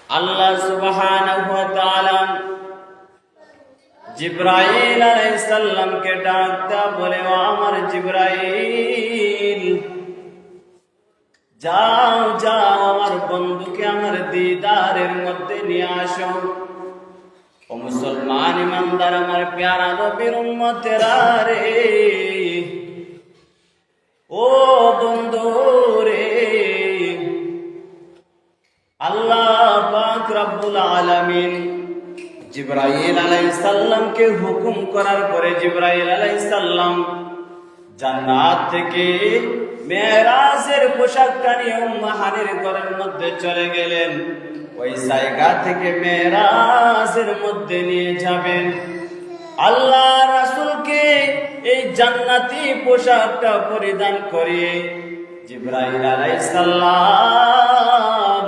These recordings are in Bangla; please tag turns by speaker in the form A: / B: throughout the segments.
A: আল্লাহ সুবহানাহু ওয়া তাআলা জিবরাইল আলাইহিস সালামকে ডাক দেয়া বলে, ও আমার জিবরাইল, যাও যাও আমার বন্ধুকে আমার দিদারের মধ্যে নিয়ে আসো। ও মুসলমান ইমানদার, আমার প্যারা নবীর উম্মতেরা রে, ও বন্ধু রে, আল্লাহ পাক রব্বুল আলামিন জিবরাইল আলাইহিস সালামকে হুকুম করার পরে জিবরাইল আলাইহিস সালাম জান্নাত থেকে মেরাজের পোশাকটা নিয়ে উম্মে হানির ঘরের মধ্যে চলে গেলেন। ওই জায়গা থেকে মেরাজের মধ্যে নিয়ে যাবেন। আল্লাহ রাসূলকে এই জান্নাতি পোশাকটা পরিধান করিয়ে জিবরাইল আলাইহিস সালাম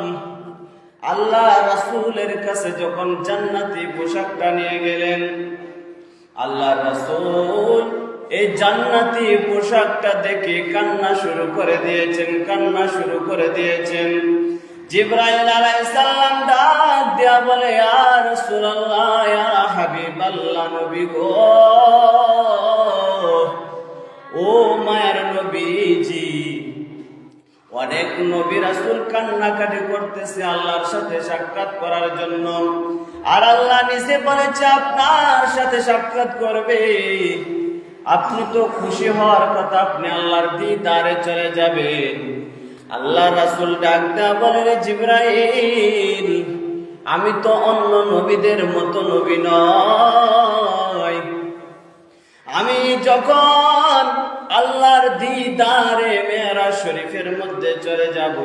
A: আল্লাহ রাসূলের কাছে যখন জান্নাতি পোশাকটা নিয়ে গেলেন, আল্লাহ রাসূল এই জান্নাতি পোশাকটা দেখে কান্না শুরু করে দিয়েছেন। জিবরাইল আলাইহিস সালাম ডাক দিয়া বলে, ইয়া রাসূলুল্লাহ, ইয়া হাবিবাল্লাহ, নবী গো, ও মায়ের নবীজি, অনেক নবী রাসূল কান্নাকাটি করতেছে আল্লাহর সাথে সাক্ষাৎ করার জন্য, আর আল্লাহ নিজে বলেছে আপনার সাথে সাক্ষাৎ করবে। আপনি তো খুশি হওয়ার কথা, আপনি আল্লাহর দিদারে চলে যাবেন। আল্লাহ রাসূল ডাক দেয়া বলে, জিবরাইল, আমি তো অন্য নবীদের মতো নবী নয়। আমি যখন আল্লাহর দিদারে মেরাজ শরীফের মধ্যে চলে যাব,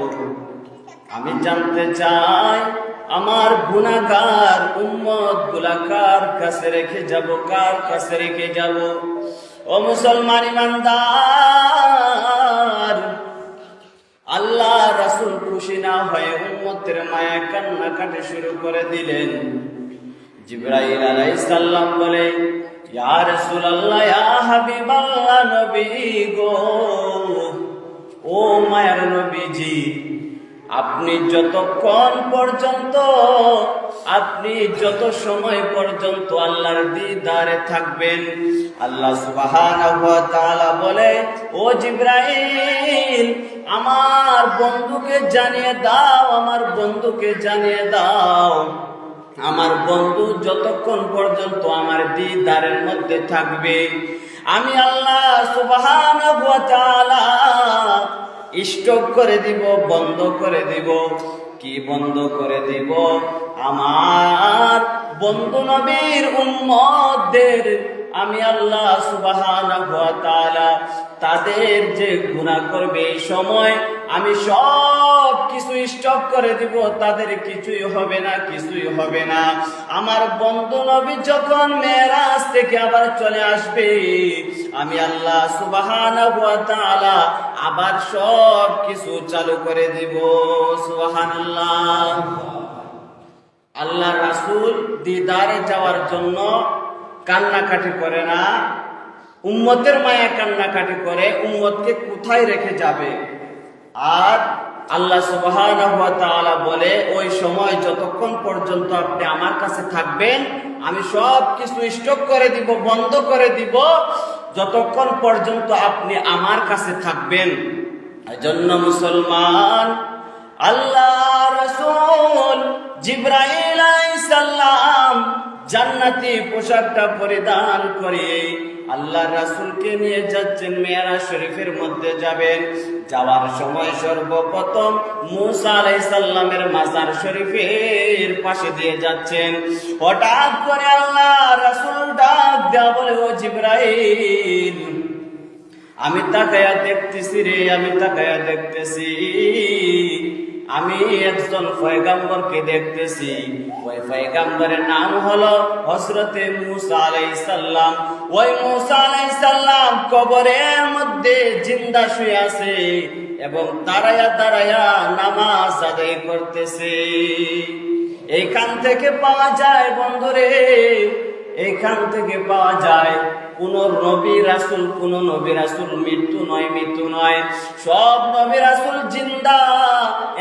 A: আমি জানতে চাই আমার গুনাহগার উম্মত গুলা কার কাছে রেখে যাব। ও মুসলমান ইমানদার, আল্লাহ রাসূল খুশি না হয়ে উম্মতের মায়া কান্নাকাটি শুরু করে দিলেন। জিবরাইল আলাইহিস সালাম বলে, ইয়া রাসূলুল্লাহ, ইয়া হাবিবাল্লাহ, নবী গো, ও মায়ের নবীজি, আপনি যত সময় পর্যন্ত আল্লাহর দিদারে থাকবেন, আল্লাহ সুবহানাহু ওয়া তাআলা বলে, ও জিবরাইল, আমার বন্ধুকে জানিয়ে দাও, আমার বন্ধু যতক্ষণ পর্যন্ত আমার দিদারের মধ্যে থাকবে, আমি আল্লাহ সুবহানাহু ওয়া তাআলা স্টপ করে দিব, বন্ধ করে দিব। কি বন্ধ করে দিব? আমার বন্ধু নবীর উম্মতদের আমি আল্লাহ সুবহানাহু ওয়া তাআলা তাদের যে গুনাহ করবে এই সময় আমি সব কিছু স্টপ করে দিব, তাদের কিছুই হবে না। আমার বন্ধু নবী যখন মেরাজ থেকে আবার চলে আসবে, আমি আল্লাহ সুবহানাহু ওয়া তাআলা আবার সব কিছু চালু করে দিব। সুবহানাল্লাহ। আল্লাহ রাসূল দিদারে যাওয়ার জন্য কান্নাকাটি করে না, উম্মতের মায়া কান্নাকাটি করে, উম্মতকে কোথায় রেখে যাবে। আর আল্লাহ সুবহানাহু ওয়া তাআলা বলে, ওই সময় যতক্ষণ পর্যন্ত আপনি আমার কাছে থাকবেন, আমি সব কিছু স্টপ করে দিব, বন্ধ করে দিব, যতক্ষণ পর্যন্ত আপনি আমার কাছে থাকবেন। এজন্য মুসলমান, আল্লাহ রাসূল জিবরাইল আলাইহিস সালাম জান্নাতি পোশাকটা পরিধান করে আল্লাহ রাসূলকে নিয়ে যাচ্ছেন, মেরাজ শরীফের মধ্যে যাবেন। যাওয়ার সময় সর্বপ্রথম মুসা আলাইহিস সালামের মাজার শরীফের পাশে দিয়ে যাচ্ছেন। হঠাৎ করে আল্লাহ রাসূল ডাক দেয়া বলে, ও জিবরাইল, আমি তাকায়া দেখতেছি আমি একজন পয়গম্বরকে দেখতেছি। ওই পয়গম্বরের নাম হলো হযরতে মুসা আলাইহিস সালাম। ওই মুসা আলাইহিস সালাম কবরের মধ্যে জিন্দা শুয়ে আছে এবং দাঁড়ায়া নামাজ আদায় করতেছে। এইখান থেকে পাওয়া যায় বন্ধুরে, এইখান থেকে পাওয়া যায় কোন নবী রাসূল মৃত্যু নয়, সব নবী রাসূল জিন্দা।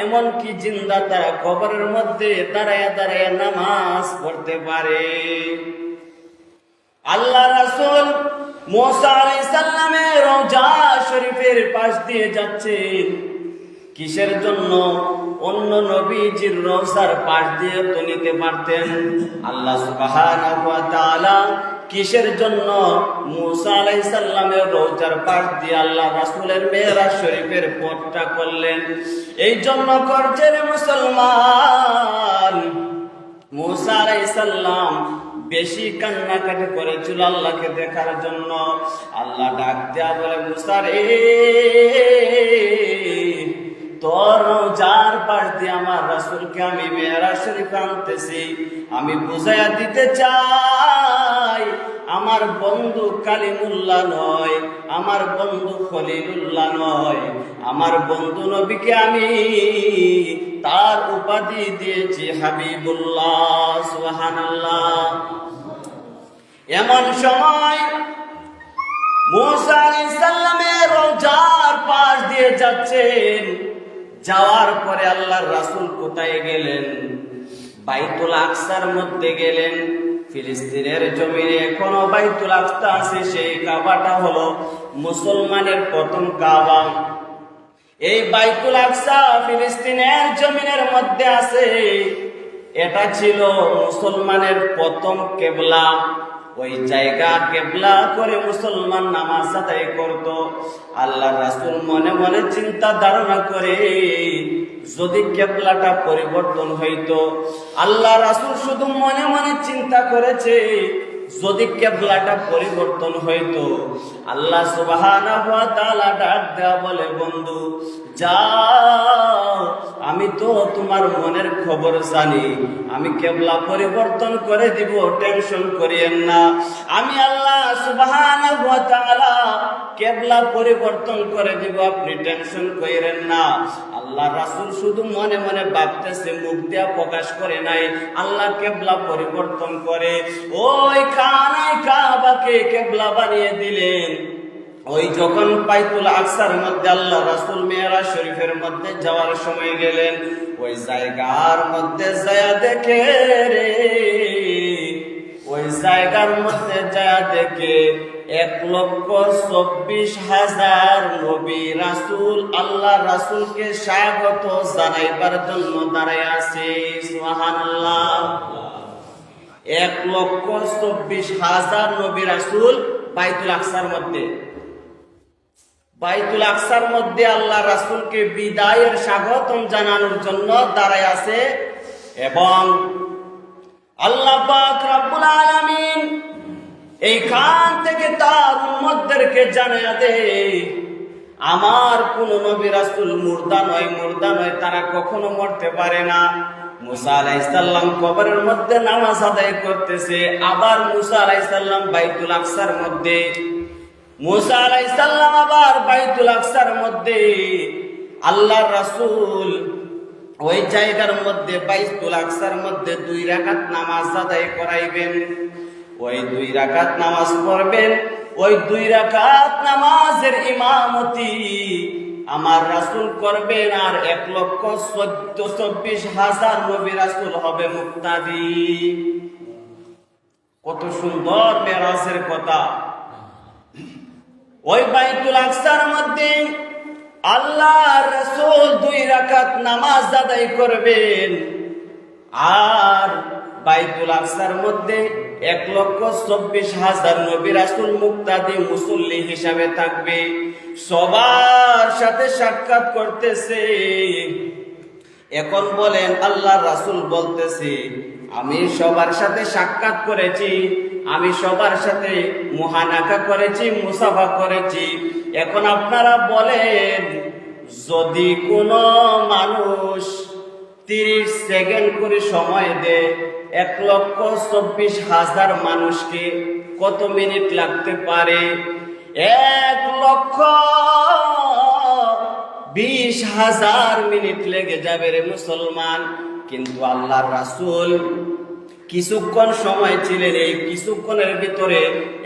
A: এমনকি জিন্দা তারা কবরের মধ্যে দাঁড়ায় নামাজ পড়তে পারে। আল্লাহ রাসূল মুসা আলাইহিস সালামের রওজা শরীফের পাশ দিয়ে যাচ্ছেন, কিসের জন্য? অন্য নবীজির রওজার পাশ দিয়ে তো নিতে পারতেন। আল্লাহ সুবহানাহু ওয়া তাআলা কিসের জন্য মুসা আলাইহিস সালামের রওজার পাশ দিয়ে আল্লাহ রাসূলের মেরাজ শরীফের পথটা করলেন? এই জন্য করছে রে মুসলমান, মুসা আলাইহিস সালাম বেশি কান্নাকাটি করেছিল আল্লাহকে দেখার জন্য। আল্লাহ ডাক দেয়া বলে, মুসা রে, তোর রওজার পাশ দিয়ে আমার রাসূলকে আমি মেরাজ শরীফে আনতেছি, আমি বুঝাইয়া দিতে চাই আমার বন্ধু কালিমুল্লাহ নয়, আমার বন্ধু খলিলুল্লাহ নয়, আমার বন্ধু নবীকে আমি তার উপাধি দিয়েছি হাবিবুল্লাহ। সুবহানাল্লাহ। এমন সময় মুসা আলাইহিস সালামের রওজার পাশ দিয়ে যাচ্ছেন, যাওয়ার পরে আল্লাহর রাসূল কোথায় গেলেন? বাইতুল আকসার মধ্যে গেলেন। ফিলিস্তিনের জমিনে এখনো বাইতুল আকসা আছে, সেই কাবাটা হলো মুসলমানের প্রথম কাবা। এই বাইতুল আকসা ফিলিস্তিনের জমিনের মধ্যে আছে, এটা ছিল মুসলমানের প্রথম কেবলা। ওই জায়গা কেবলা করে মুসলমান নামাজ আদায় করত। আল্লাহ রাসূল মনে মনে চিন্তা ধারণা করে, যদি কেবলাটা পরিবর্তন হইতো। আল্লাহ রাসূল শুধু মনে মনে চিন্তা করেছে, যদি কেবলাটা পরিবর্তন হইতো। আল্লাহ সুবহানাহু ওয়া তাআলা ডাক দেয়া বলে, বন্ধু যাও, আমি তো তোমার মনের খবর জানি, আমি কেবলা পরিবর্তন করে দিব, টেনশন করিয়েন না। আমি আল্লাহ সুবহানাহু ওয়া তাআলা কেবলা পরিবর্তন করে দিব, আপনি টেনশন করেন না। আল্লাহ রাসূল শুধু মনে মনে ভাবতেছে, মুখ দিয়া প্রকাশ করে নাই। আল্লাহ কেবলা পরিবর্তন করে ওই খানায় কাবাকে কেবলা বানিয়ে দিলেন। ওই যখন বাইতুল আকসার মধ্যে আল্লাহ রাসূল মেরাজ শরীফের মধ্যে যাওয়ার সময় গেলেন, ওই জায়গার মধ্যে যায় দেখে রে, ওই জায়গার মধ্যে যায় দেখে 1,24,000 নবী রাসূল আল্লাহ রাসূলকে স্বাগত জানাইবার জন্য দাঁড়ায় আছে। সুবহানাল্লাহ। 1,24,000 নবী রাসূল বাইতুল আকসার মধ্যে, বাইতুল আকসার মধ্যে আল্লাহ রাসূলকে বিদায়ের স্বাগতম জানানোর জন্য দাঁড়ায় আছে। এবং আল্লাহ পাক রব্বুল আলামিন এইখান থেকে তার উম্মতদেরকে জানায়া দেয়, আমার কোন নবী রাসূল মুর্দা নয়, তারা কখনো মরতে পারে না। মুসা আলাইহিস সালাম কবরের মধ্যে নামাজ আদায় করতেছে, আবার মুসা আলাইহিস সালাম বাইতুল আকসার মধ্যে, মুসা আলাইহিস সালাম আবার বাইতুল আকসার মধ্যে। আল্লাহর রাসূল ওই জায়গার মধ্যে বাইতুল আকসার মধ্যে 2 রাকাত নামাজ আদায় করাইবেন। ওই 2 রাকাত নামাজ পড়বেন। ওই 2 রাকাত নামাজের ইমামতি আমার রাসূল করবেন, আর 1,24,000 নবী রাসূল হবে মুক্তাদি। কত সুন্দর মেরাজের কথা। ওই বাইতুল আকসার মধ্যে আল্লাহর রাসূল 2 রাকাত নামাজ আদায় করবেন, আর বাইতুল আকসার মধ্যে 1,24,000 নবী রাসূল মুক্তাদি মুসল্লি হিসাবে থাকবে, সবার সাথে সাক্ষাৎ করতেছে। এখন বলেন, আল্লাহর রাসূল বলতেছে, আমি সবার সাথে সাক্ষাৎ করেছি, আমি সবার সাথে মুহানাকা করেছি, মুসাফা করেছি। এখন আপনারা বলেন, যদি কোনো মানুষ 30 সেকেন্ড করে সময় দেয় 1,24,000 মানুষকে, কত মিনিট লাগতে পারে? 1,20,000 মিনিট লেগে যাবে রে মুসলমান। কিন্তু আল্লাহর রাসূল কিছুক্ষণ সময় ছিলেন, এই কিছুক্ষণের ভিতরে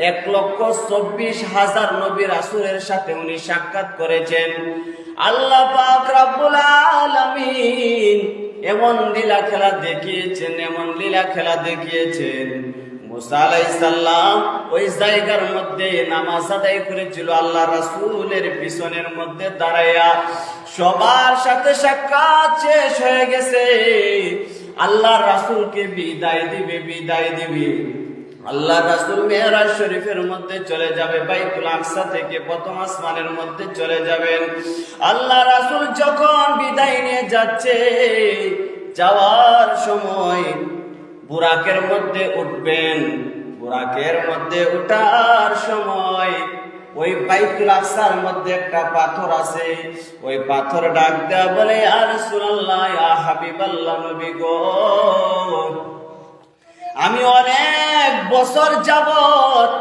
A: 1,24,000 নবী রাসূলের সাথে উনি সাক্ষাৎ করেছেন। আল্লাহ পাক রব্বুল আলামিন এমন লীলা খেলা দেখিয়েছেন, এমন লীলা খেলা দেখিয়েছেন। মুসা আলাইহিস সালাম ওই জায়গার মধ্যে নামাজ আদায় করেছিল আল্লাহ রাসূলের পিছনের মধ্যে দাঁড়াইয়া। সবার সাথে সাক্ষাৎ শেষ হয়ে গেছে, আল্লাহ রাসূলকে বিদায় দিবে। আল্লাহ রাসূল মেরাজ শরীফের মধ্যে চলে যাবে, বাইতুল আকসা থেকে প্রথম আসমানের মধ্যে চলে যাবেন। আল্লাহ রাসূল যখন বিদায় নিয়ে যাচ্ছে, যাওয়ার সময় বুরাকের মধ্যে উঠবেন। বুরাকের মধ্যে ওঠার সময় ওই বাইতুল আকসার মধ্যে একটা পাথর আছে, ওই পাথর ডাক দেয়া বলে, ইয়া রাসূলুল্লাহ, ইয়া হাবিবাল্লাহ, নবী গো, আমি অনেক বছর যাবত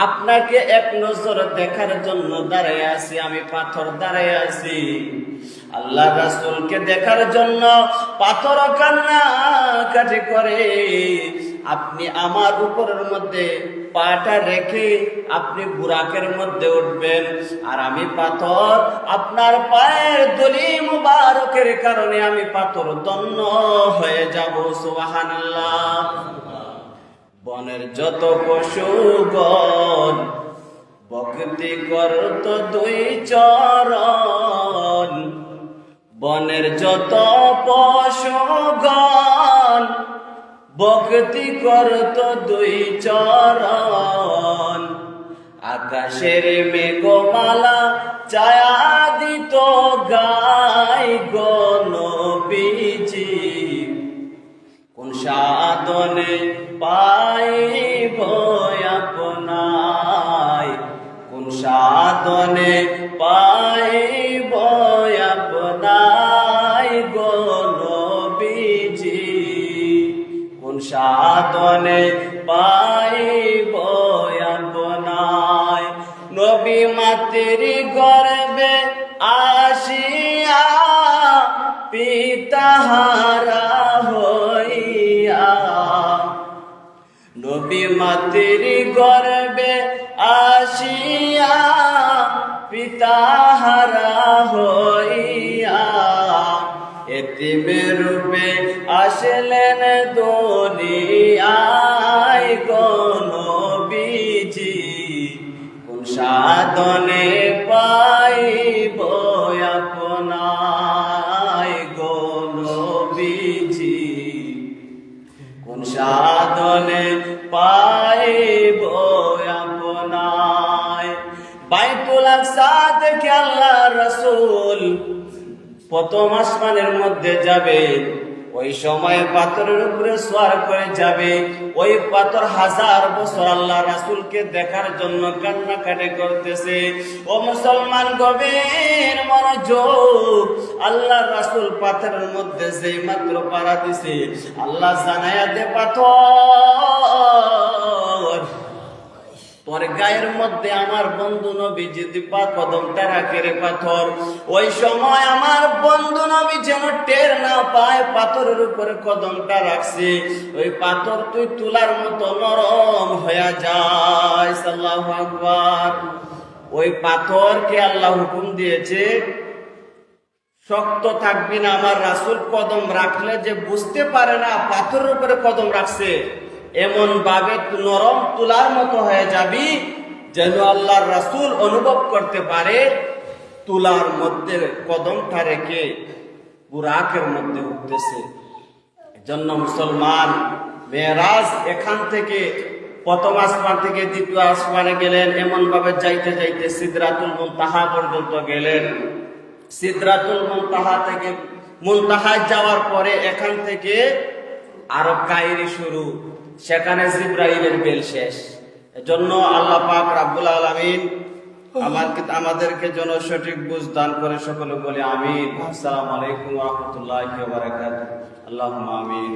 A: আপনাকে এক নজর দেখার জন্য দাঁড়ায় আছি, আমি পাথর দাঁড়ায় আছি। আল্লাহ রাসূলকে দেখার জন্য পাথর কান্নাকাটি করে। আপনি আমার উপরের মধ্যে পাটা রেখে আপনি বুরাকের মধ্যে উঠবেন, আর আমি পাথর আপনার পায়ের দলি মুবারকের কারণে আমি পাথর দন্ন হয়ে যাব। সুবহানাল্লাহ। বনের যত পশুগণ ভক্তি করত দুই চরণ, বনের যত পশুগণ ভক্তি করত দুই চরণ। আকাশের মেঘমালা ছায়া দিত গায় গো নবীজি, কোন সাধনে পাইব আপনায়, কোন সাধনে পাইব আপনায় গো নবীজি, কোন সাধনে পাইব আপনায়। নবী মাতৃ গর্ভে আসিয়া পিতাহারা হইয়া, নবী মাতৃ গর্ভে আসিয়া পিতাহারা হইয়া, এতিমের রূপে আসলেন দুনিয়ায় গো নবীজি, কোন সাধনে পাইব আপনায় গো নবীজি, কোন সাধনে পাইব আপনায়। বাইতুল আকসা থেকে আল্লাহ রাসূল প্রথম আসমানের মধ্যে যাবে। ওই সময় পাথরের উপরে সওয়ার করে যাবে। ওই পাথর 1000 বছর আল্লাহ রাসূলকে দেখার জন্য কান্নাকাটি করতেছে। ও মুসলমান, গভীর মনোযোগ। আল্লাহ রাসূল পাথরের মধ্যে যেই মাত্র পাড়া দিছে, আল্লাহ জানায়া দে পাথর, তোর গায়ের মধ্যে আমার বন্ধু নবীজি দিপা কদমটা রাখে রে পাথর। ওই সময় আমার বন্ধু নবী যেন টের না পায় পাথরের উপরে কদমটা রাখছে। ওই পাথর তুই তুলার মতো নরম হয়ে যায়। আল্লাহু আকবার। ওই পাথরকে আল্লাহ হুকুম দিয়েছে, শক্ত থাকবি না। আমার রাসূল কদম রাখলে যে বুঝতে পারে না পাথরের উপরে কদম রাখছে, এমন ভাবে নরম তুলার মতো হয়ে যাবি যেন আল্লাহর রাসূল অনুভব করতে পারে তুলার মধ্যে কদমটা রেখে বুরাকের মধ্যে উঠতেছে। এজন্য মুসলমান, মেরাজ এখান থেকে প্রথম আসমান থেকে দ্বিতীয় আসমানে গেলেন, এমন ভাবে যাইতে যাইতে সিদরাতুল মুনতাহা পর্যন্ত গেলেন। সিদরাতুল মুনতাহা থেকে মুনতাহায় যাওয়ার পরে এখান থেকে আরো কাহিনী শুরু, সেখানে জিবরাইলের বেল শেষ। এজন্য আল্লাহ পাক রব্বুল আলামিন আমাদেরকে যেন সঠিক বুঝ দান করে, সকলে বলে আমিন। আসসালামু আলাইকুম ওয়া রাহমাতুল্লাহি ওয়া বারাকাতুহু। আল্লাহুম্মা আমিন।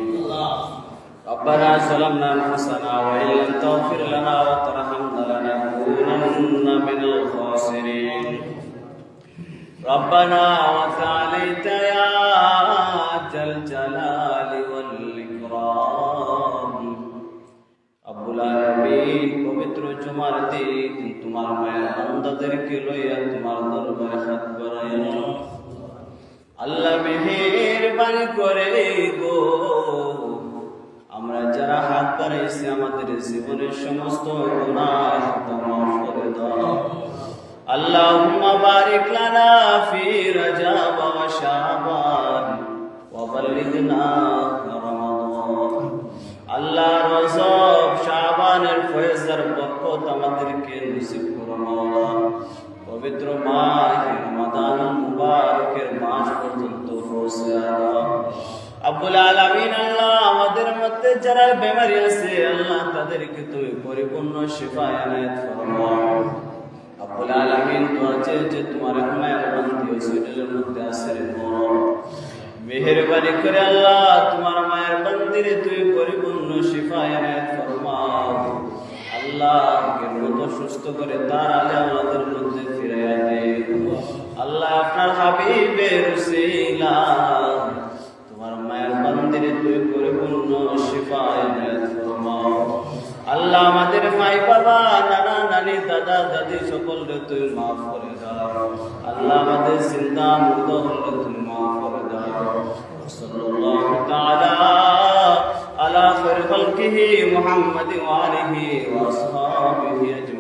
A: ربنا ظلمنا أنفسنا وإن لم تغفر لنا وترحمنا لنكونن من الخاسرين. ربنا وتعاليت يا ذا الجلال والإكرام. তোমার দিন তোমার মায়ের বান্দাদেরকে লইয়া তোমার দরবারে হাত বাড়াইয়া আল্লাহ মেহেরবানি করে গো আমরা যারা হাত বাড়াইছি আমাদের জীবনের সমস্ত গুনাহ মাফ করে দাও আল্লাহুম্মা বারিক লানা ফি রজব ওয়া শাবান ওয়া বাল্লিগনা রমাদান আল্লাহ রজব শাবানের ফয়জের বরকত আমাদেরকে নসিব করো মাওলা পবিত্র মাহ রমাদান মুবারকের মাস পর্যন্ত পৌঁছে দাও আব্বুল আলামিন আল্লাহ আমাদের মধ্যে যারা বেমারি আছে আল্লাহ তাদেরকে তুমি পরিপূর্ণ শিফা এনায়েত ফরমাও আব্বুল আলামিন দোয়া চেয়ে যে তোমার মায়ের বান্দি হসপিটালের মধ্যে আছে রে মেহেরবানি করে আল্লাহ তোমার মায়ের বান্দিরে তুই পরিপূর্ণ শিফা এনায়েত ফরমাও আল্লাহ মত সুস্থ করে তার আলে আমাদের মধ্যে ফিরাইয়া দে আল্লাহ আপনার হাবিবের উসিলা তোমার মায়ের বান্দিরে তুই পরিপূর্ণ শিফা এনায়েত ফরমাও আল্লাহ আমাদের মাই বাবা নানা নানি দাদা দাদি সকলকে তুই মাফ করে দাও আল্লাহ আমাদের জিন্দা মুর্দ হলে তুই মাফ করে দাও সাল্লাল্লাহু তাআলা আলা খায়রি খালকিহি মুহাম্মাদি ওয়া আলিহি ওয়া আসহাবিহি